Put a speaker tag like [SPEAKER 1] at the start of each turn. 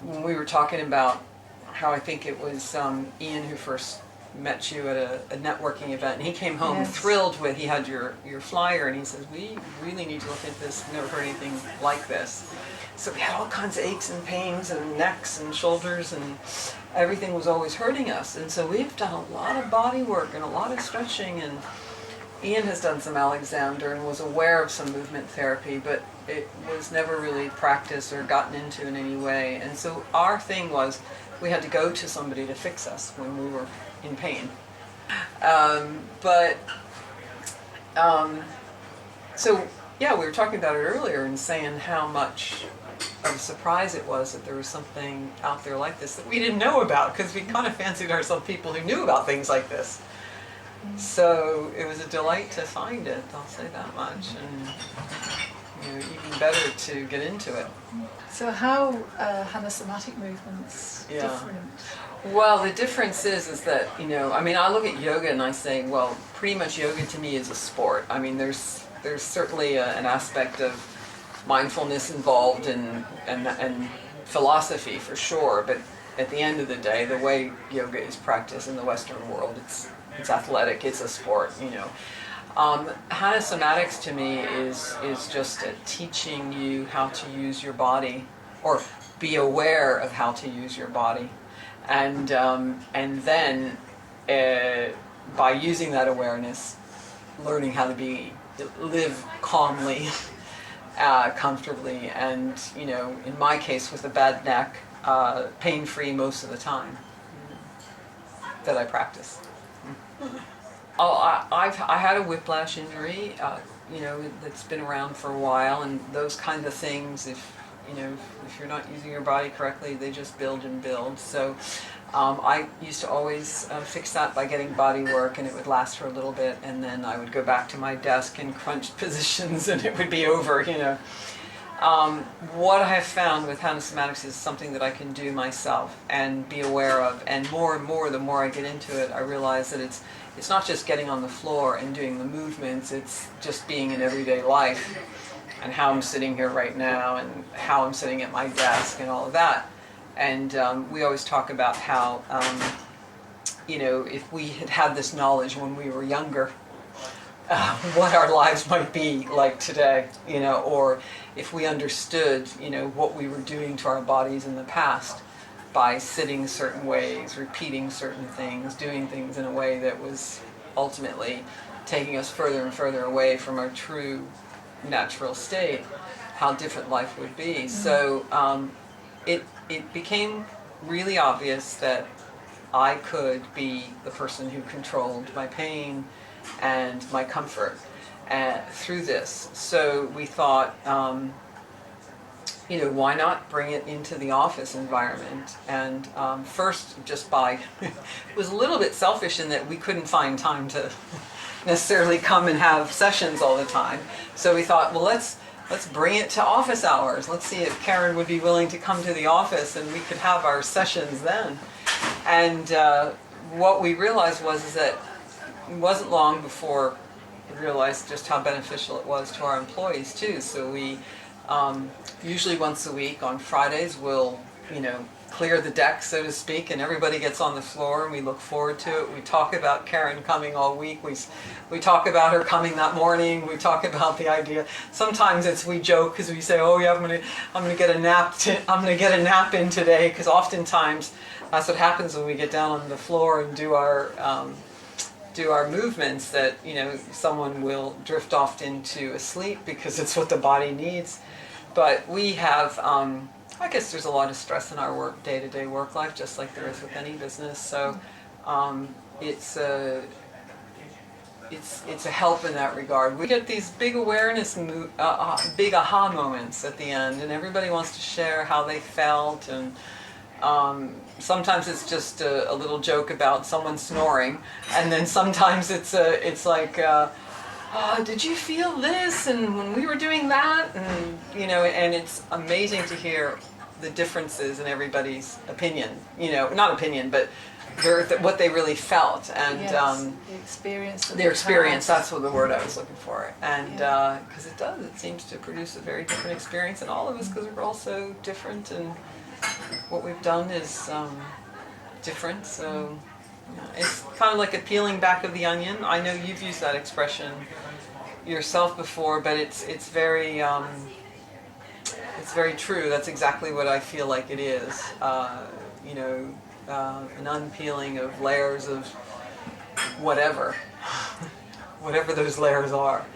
[SPEAKER 1] when we were talking about how I think it was Ian who first met you at a networking event, and he came home thrilled with, he had your flyer, and he says, we really need to look at this, never heard anything like this. So we had all kinds of aches and pains and necks and shoulders, and everything was always hurting us. And so we've done a lot of body work and a lot of stretching, and Ian has done some Alexander and was aware of some movement therapy, but it was never really practiced or gotten into in any way. And so our thing was, we had to go to somebody to fix us when we were in pain. So yeah, we were talking about it earlier and saying how much of a surprise it was that there was something out there like this that we didn't know about, because we kind of fancied ourselves people who knew about things like this. So it was a delight to find it, I'll say that much, and even better to get into it.
[SPEAKER 2] So how hanasomatic movements different?
[SPEAKER 1] Well, the difference is that, I look at yoga and I say, well, pretty much yoga to me is a sport. I mean, there's certainly an aspect of mindfulness involved and philosophy for sure, but at the end of the day, the way yoga is practiced in the Western world, it's athletic, it's a sport, Hanasomatics to me is just teaching you how to use your body, or be aware of how to use your body, and then by using that awareness, learning how to live calmly, comfortably, and in my case with a bad neck, pain-free most of the time that I practice. I had a whiplash injury, that's been around for a while, and those kinds of things, if you're not using your body correctly, they just build and build. So I used to always fix that by getting body work, and it would last for a little bit, and then I would go back to my desk in crunched positions and it would be over, What I have found with Hanasomatics is something that I can do myself and be aware of, and more, the more I get into it, I realize that it's not just getting on the floor and doing the movements, it's just being in everyday life, and how I'm sitting here right now, and how I'm sitting at my desk, and all of that. And we always talk about how, if we had had this knowledge when we were younger, what our lives might be like today, or if we understood, what we were doing to our bodies in the past by sitting certain ways, repeating certain things, doing things in a way that was ultimately taking us further and further away from our true natural state, how different life would be. So it became really obvious that I could be the person who controlled my pain and my comfort through this. So we thought, why not bring it into the office environment? And first, just it was a little bit selfish in that we couldn't find time to necessarily come and have sessions all the time. So we thought, well, let's bring it to office hours. Let's see if Karen would be willing to come to the office and we could have our sessions then. And what we realized was that it wasn't long before we realized just how beneficial it was to our employees too. So we usually once a week on Fridays we'll clear the deck, so to speak, and everybody gets on the floor and we look forward to it. We talk about Karen coming all week. We talk about her coming that morning. We talk about the idea. Sometimes we joke because we say, oh yeah, I'm gonna get a nap in today, because oftentimes that's what happens when we get down on the floor and do our movements, that someone will drift off into a sleep because it's what the body needs. But we have I guess there's a lot of stress in our day-to-day work life, just like there is with any business. So it's a help in that regard. We get these big awareness, big aha moments at the end, and everybody wants to share how they felt. And sometimes it's just a little joke about someone snoring, and then sometimes it's like, did you feel this? And when we were doing that, and and it's amazing to hear the differences in everybody's opinion. Not opinion, but what they really felt, and
[SPEAKER 2] the experience.
[SPEAKER 1] Their experience. That's what the word I was looking for, and because it seems to produce a very different experience in all of us, because we're all so different and what we've done is different. So it's kind of like a peeling back of the onion. I know you've used that expression yourself before, but it's very true. That's exactly what I feel like it is. An unpeeling of layers of whatever, whatever those layers are.